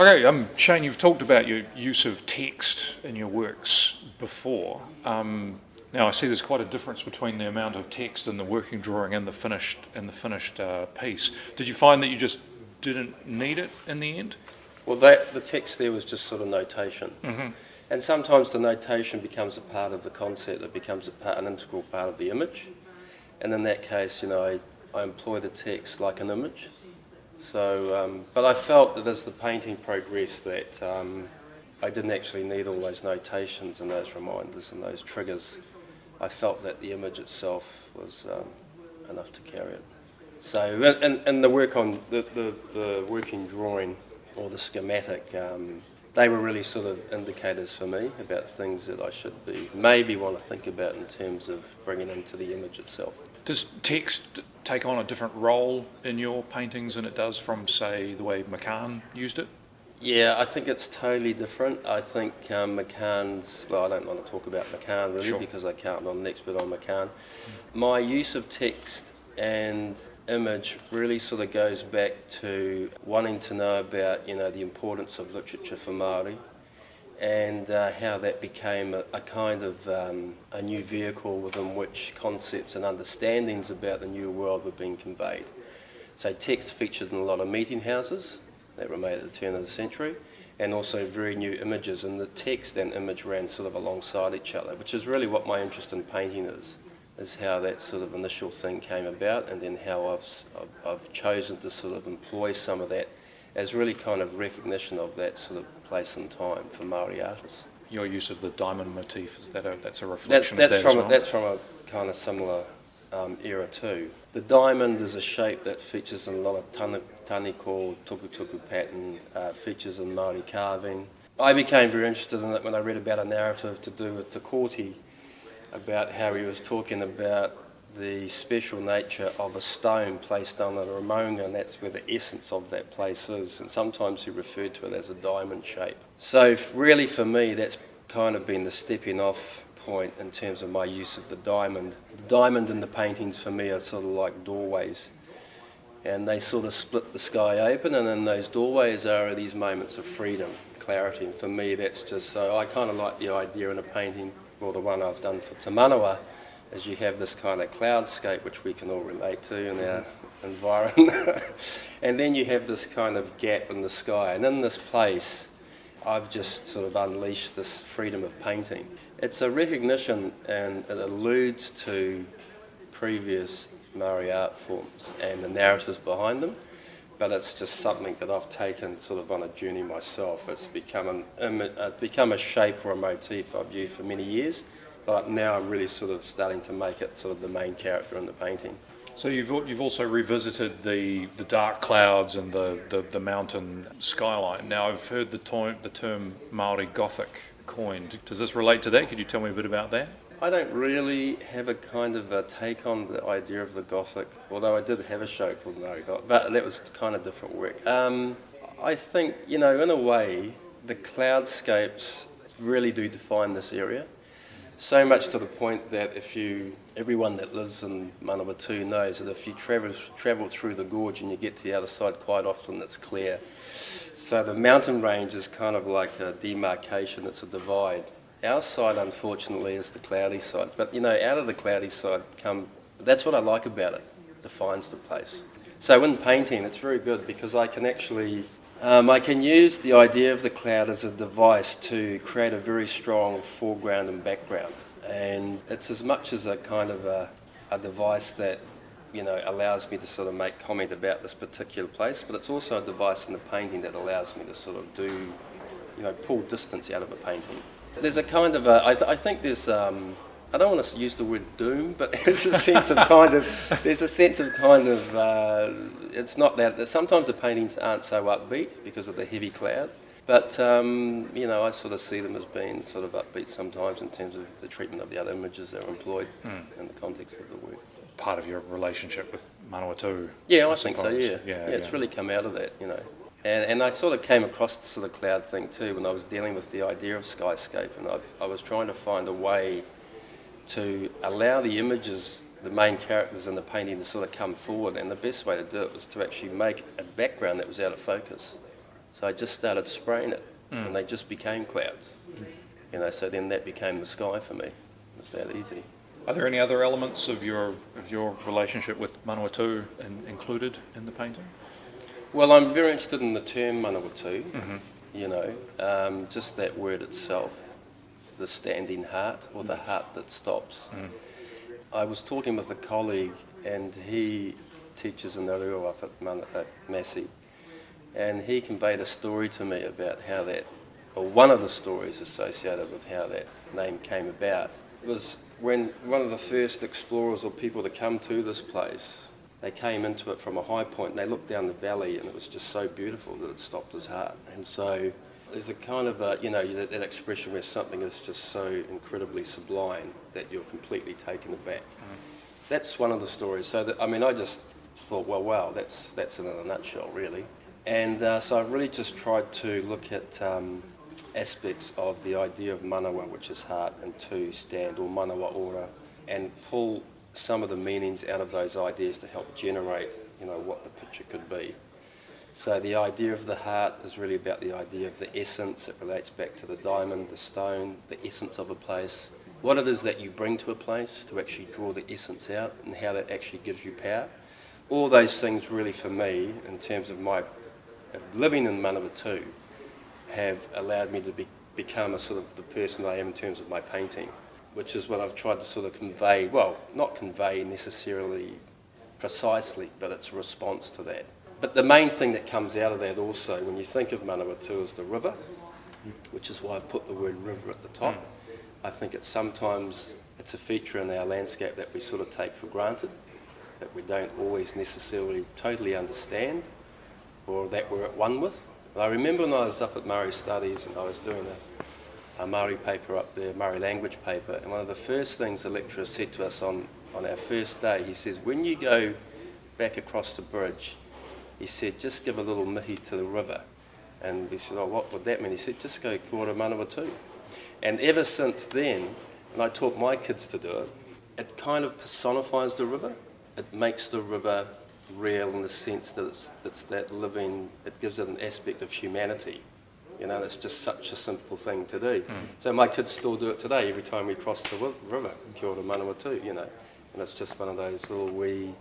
Okay, Shane, you've talked about your use of text in your works before. Now I see there's quite a difference between the amount of text in the working drawing and the finished piece. Did you find that you just didn't need it in the end? Well, the text there was just sort of notation. Mm-hmm. And sometimes the notation becomes a part of the concept, it becomes an integral part of the image. And in that case, I employ the text like an image. So, but I felt that as the painting progressed that I didn't actually need all those notations and those reminders and those triggers. I felt that the image itself was enough to carry it. So, and the work on the working drawing or the schematic, they were really sort of indicators for me about things that I should maybe want to think about in terms of bringing into the image itself. Does text take on a different role in your paintings than it does from, say, the way McCann used it? Yeah, I think it's totally different. I think McCann's, well, I don't want to talk about McCann really, sure, because I'm not an expert on McCann. My use of text and image really sort of goes back to wanting to know about, the importance of literature for Māori and how that became a kind of a new vehicle within which concepts and understandings about the new world were being conveyed. So text featured in a lot of meeting houses that were made at the turn of the century, and also very new images, and the text and image ran sort of alongside each other, which is really what my interest in painting is how that sort of initial thing came about, and then how I've chosen to sort of employ some of that as really kind of recognition of that sort of place and time for Māori artists. Your use of the diamond motif, that's a reflection of that as well? That's from a kind of similar era too. The diamond is a shape that features in a lot of taniko, tukutuku pattern, features in Māori carving. I became very interested in it when I read about a narrative to do with Te Kōti, about how he was talking about the special nature of a stone placed on a ramonga, and that's where the essence of that place is, and sometimes he referred to it as a diamond shape. So really for me that's kind of been the stepping off point in terms of my use of the diamond. The diamond in the paintings for me are sort of like doorways, and they sort of split the sky open, and in those doorways are these moments of freedom, clarity, and for me that's just, so I kind of like the idea in a painting, well the one I've done for Te Manawa, is you have this kind of cloudscape which we can all relate to in our environment, and then you have this kind of gap in the sky, and in this place I've just sort of unleashed this freedom of painting. It's a recognition, and it alludes to previous Māori art forms and the narratives behind them, but it's just something that I've taken sort of on a journey myself. It's become a shape or a motif I've used for many years, but now I'm really sort of starting to make it sort of the main character in the painting. So you've also revisited the dark clouds and the mountain skyline. Now I've heard the term Māori Gothic coined. Does this relate to that? Could you tell me a bit about that? I don't really have a kind of a take on the idea of the Gothic, although I did have a show called Māori Gothic, but that was kind of different work. I think, in a way, the cloudscapes really do define this area. So much to the point that everyone that lives in Manawatū knows that if you travel through the gorge and you get to the other side, quite often it's clear. So the mountain range is kind of like a demarcation, it's a divide. Our side, unfortunately, is the cloudy side. But, out of the cloudy side that's what I like about it, defines the place. So in painting, it's very good because I can actually I can use the idea of the cloud as a device to create a very strong foreground and background. And it's as much as a kind of a device that, allows me to sort of make comment about this particular place, but it's also a device in the painting that allows me to sort of pull distance out of a painting. There's a kind of I think there's, I don't want to use the word doom, but there's a sense of it's not that, sometimes the paintings aren't so upbeat because of the heavy cloud, but I sort of see them as being sort of upbeat sometimes in terms of the treatment of the other images that are employed in the context of the work. Part of your relationship with Manawatū. Yeah, I think so, yeah. It's really come out of that, And I sort of came across the sort of cloud thing too when I was dealing with the idea of skyscape, and I was trying to find a way to allow the images, the main characters in the painting, to sort of come forward, and the best way to do it was to actually make a background that was out of focus. So I just started spraying it, and they just became clouds. So then that became the sky for me. It's that easy. Are there any other elements of your relationship with Manawatū included in the painting? Well, I'm very interested in the term Manawatū, just that word itself, the standing heart, or the heart that stops. I was talking with a colleague, and he teaches in the reo up at Massey, and he conveyed a story to me about how that, or one of the stories associated with how that name came about. It was when one of the first explorers or people to come to this place, they came into it from a high point, and they looked down the valley, and it was just so beautiful that it stopped his heart. And so there's a kind of that expression where something is just so incredibly sublime that you're completely taken aback. That's one of the stories. So I just thought, well, wow, that's it in a nutshell, really. And so I've really just tried to look at aspects of the idea of manawa, which is heart, and to stand, or manawa ora, and pull some of the meanings out of those ideas to help generate, what the picture could be. So the idea of the heart is really about the idea of the essence. It relates back to the diamond, the stone, the essence of a place. What it is that you bring to a place to actually draw the essence out, and how that actually gives you power. All those things really, for me, in terms of my living in Manawatū, have allowed me to become a sort of the person I am in terms of my painting, which is what I've tried to sort of convey. Well, not convey necessarily precisely, but it's a response to that. But the main thing that comes out of that also, when you think of Manawatū, is the river, which is why I've put the word river at the top. I think it's a feature in our landscape that we sort of take for granted, that we don't always necessarily totally understand, or that we're at one with. But I remember when I was up at Māori Studies, and I was doing a Māori paper up there, Māori language paper, and one of the first things the lecturer said to us on our first day, he says, when you go back across the bridge, he said, just give a little mihi to the river. And we said, oh, what would that mean? He said, just go kora Manawatū. And ever since then, and I taught my kids to do it, it kind of personifies the river. It makes the river real in the sense that it's that living, it gives it an aspect of humanity. It's just such a simple thing to do. So my kids still do it today every time we cross the river, kia ora Manawatū, and it's just one of those little wee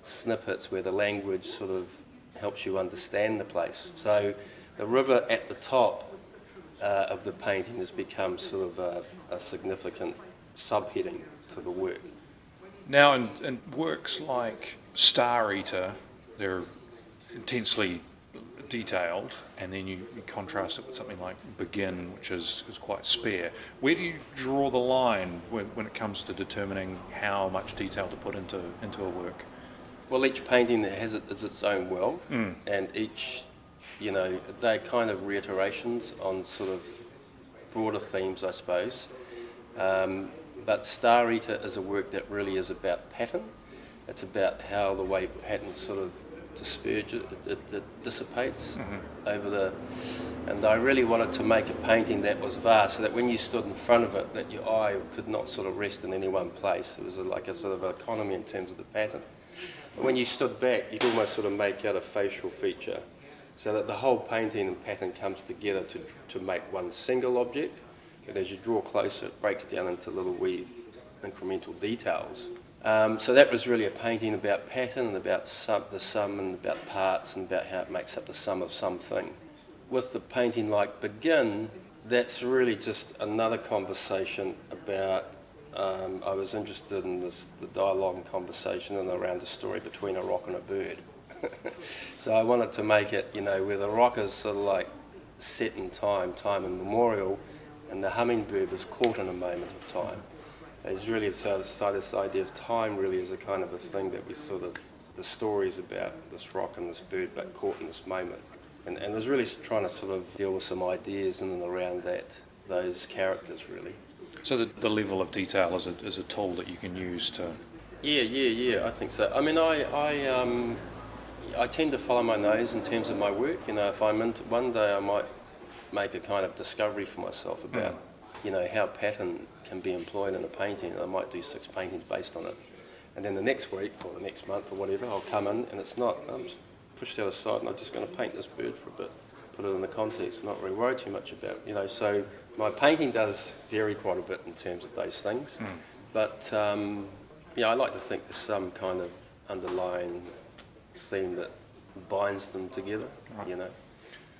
snippets where the language sort of helps you understand the place. So the river at the top of the painting has become sort of a significant subheading to the work. Now, in works like Star Eater, they're intensely detailed, and then you contrast it with something like Begin, which is quite spare. Where do you draw the line when it comes to determining how much detail to put into a work? Well, each painting has its own world, and each, they're kind of reiterations on sort of broader themes, I suppose. But Star Eater is a work that really is about pattern. It's about how the way pattern sort of disperse, it dissipates over and I really wanted to make a painting that was vast, so that when you stood in front of it, that your eye could not sort of rest in any one place. It was like a sort of economy in terms of the pattern. But when you stood back, you could almost sort of make out a facial feature, so that the whole painting and pattern comes together to make one single object. But as you draw closer, it breaks down into little wee incremental details. So that was really a painting about pattern and about the sum and about parts and about how it makes up the sum of something. With the painting like Begin, that's really just another conversation about, I was interested in the dialogue and conversation and around a story between a rock and a bird. So I wanted to make it, where the rock is sort of like set in time immemorial, and the hummingbird is caught in a moment of time. It's really this idea of time really is a kind of a thing that we sort of, the stories about this rock and this bird, but caught in this moment. And I was really trying to sort of deal with some ideas in and around those characters really. So the level of detail is a tool that you can use to... Yeah, I think so. I mean, I tend to follow my nose in terms of my work. If I'm into, one day I might make a kind of discovery for myself about, how pattern can be employed in a painting, and I might do 6 paintings based on it. And then the next week or the next month or whatever, I'll come in and it's not, I'm just pushed out aside and I'm just going to paint this bird for a bit. put it in the context, not really worry too much about, so my painting does vary quite a bit in terms of those things. But, I like to think there's some kind of underlying theme that binds them together,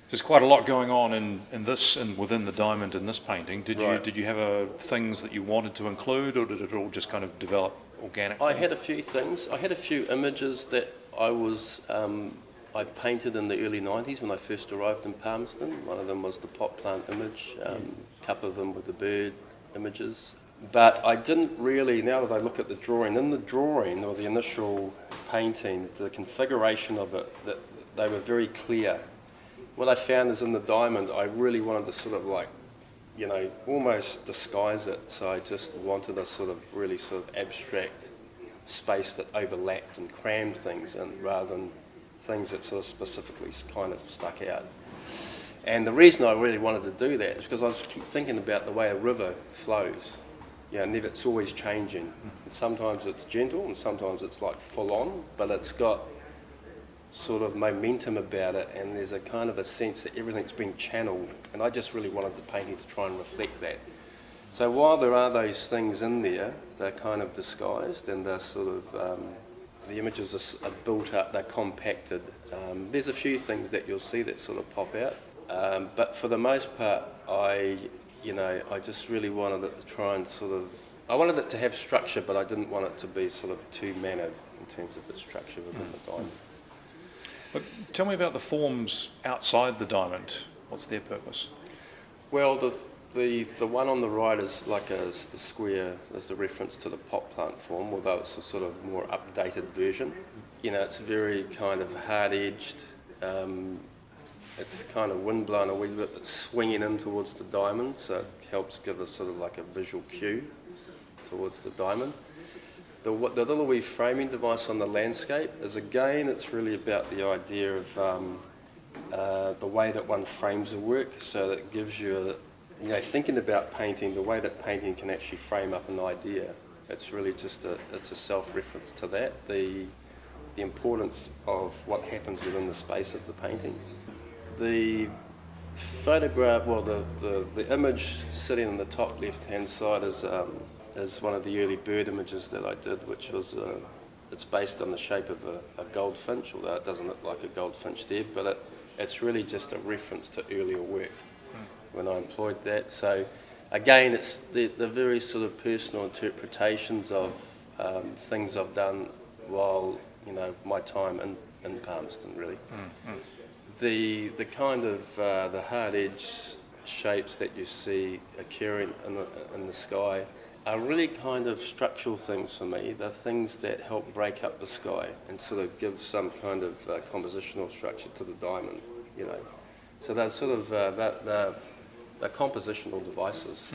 There's quite a lot going on in this and within the diamond in this painting. Right. Did you have things that you wanted to include, or did it all just kind of develop organically? I had a few things. I had a few images that I painted in the early 90s when I first arrived in Palmerston. One of them was the pot plant image, a couple of them were the bird images. But I didn't really, now that I look at the drawing, in the drawing or the initial painting, the configuration of it, that they were very clear. What I found is in the diamond, I really wanted to sort of almost disguise it. So I just wanted a really abstract space that overlapped and crammed things in, rather than things that sort of specifically kind of stuck out. And the reason I really wanted to do that is because I keep thinking about the way a river flows. It's always changing. And sometimes it's gentle and sometimes it's like full on, but it's got sort of momentum about it, and there's a kind of a sense that everything's being channeled, and I just really wanted the painting to try and reflect that. So while there are those things in there, they're kind of disguised, and they're the images are built up, they're compacted. There's a few things that you'll see that sort of pop out, but for the most part, I just really wanted it to try and I wanted it to have structure, but I didn't want it to be too mannered in terms of its structure within the diamond. But tell me about the forms outside the diamond. What's their purpose? Well, the one on the right is the square is the reference to the pot plant form, although it's a sort of more updated version. It's very kind of hard-edged. It's kind of windblown a wee bit, but swinging in towards the diamond, so it helps give us sort of like a visual cue towards the diamond. The little wee framing device on the landscape is, again, it's really about the idea of the way that one frames a work, so that it gives you thinking about painting, the way that painting can actually frame up an idea. It's really just it's a self-reference to that, the importance of what happens within the space of the painting. The photograph, the image sitting on the top left-hand side is one of the early bird images that I did, which was it's based on the shape of a goldfinch, although it doesn't look like a goldfinch there, but it's really just a reference to earlier work when I employed that. So again, it's the very sort of personal interpretations of things I've done while my time in Palmerston, really. The kind of the hard edge shapes that you see occurring in the sky are really kind of structural things for me. They're things that help break up the sky and sort of give some kind of compositional structure to the diamond, So they're sort of they're compositional devices,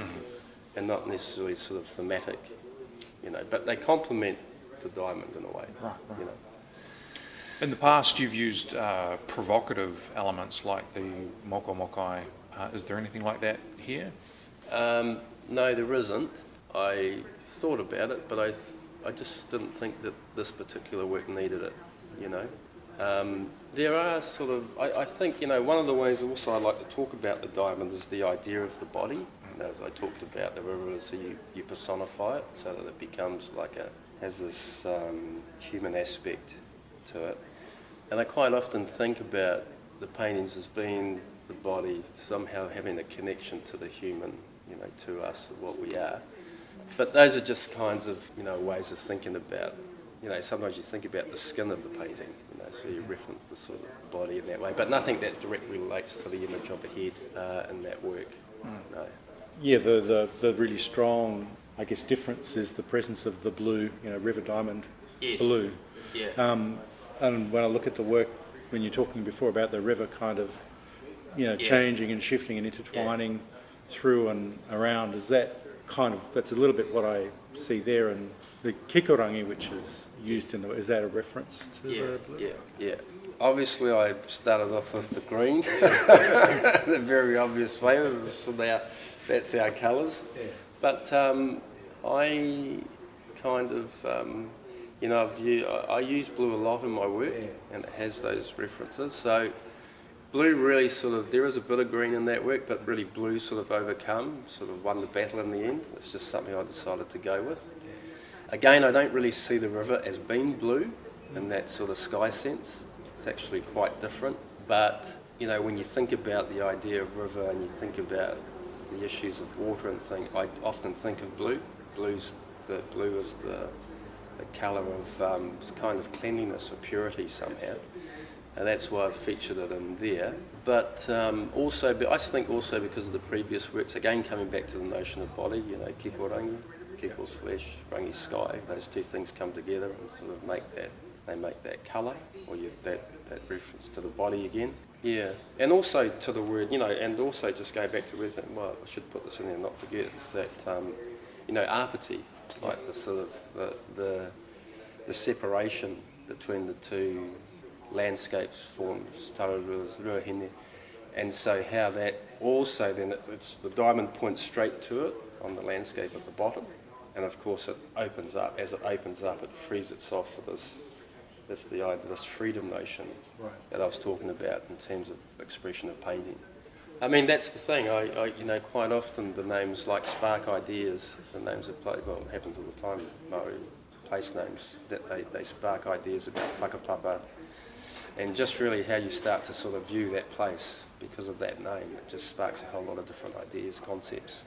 and not necessarily sort of thematic, but they complement the diamond in a way, Right. In the past, you've used provocative elements like the moko mokai. Is there anything like that here? No, there isn't. I thought about it, but I just didn't think that this particular work needed it, There are sort of, I think, one of the ways also I like to talk about the diamond is the idea of the body. As I talked about, the river is you personify it so that it becomes has this human aspect to it. And I quite often think about the paintings as being the body, somehow having a connection to the human, to us, what we are. But those are just kinds of, ways of thinking about, sometimes you think about the skin of the painting, so you reference the sort of body in that way, but nothing that directly relates to the image of a head in that work, no. Yeah, the really strong, I guess, difference is the presence of the blue, river diamond blue. Yeah. And when I look at the work, when you're talking before about the river kind of, changing and shifting and intertwining through and around, is that that's a little bit what I see there, and the kikorangi, which is used is that a reference to the blue? Yeah. Obviously, I started off with the green, the very obvious flavour, so that's our colours. Yeah. But I kind of, I use blue a lot in my work, and it has those references. So Blue really sort of, there is a bit of green in that work, but really blue sort of won the battle in the end. It's just something I decided to go with. Again, I don't really see the river as being blue in that sort of sky sense. It's actually quite different. But, you know, when you think about the idea of river and you think about the issues of water and things, I often think of blue. Blue is the colour of kind of cleanliness or purity somehow. And that's why I've featured it in there. But also, I think also because of the previous works, again coming back to the notion of body, you know, kiko rangi, kiko's flesh, rangi's sky, those two things come together and sort of make that colour, or that reference to the body again. Yeah, and also to the word, you know, and also just going back to where well, I should put this in there and not forget, is that, you know, apathy, like the sort of, the separation between the two landscapes forms Tararua's Ruahine, and so how that also then it's the diamond points straight to it on the landscape at the bottom, and of course it opens up. As it opens up, it frees itself for this freedom notion that I was talking about in terms of expression of painting. I mean, that's the thing. I you know, quite often the names like spark ideas. The names of place, well, it happens all the time. Maori place names that they spark ideas about whakapapa. And just really how you start to sort of view that place because of that name. It just sparks a whole lot of different ideas, concepts.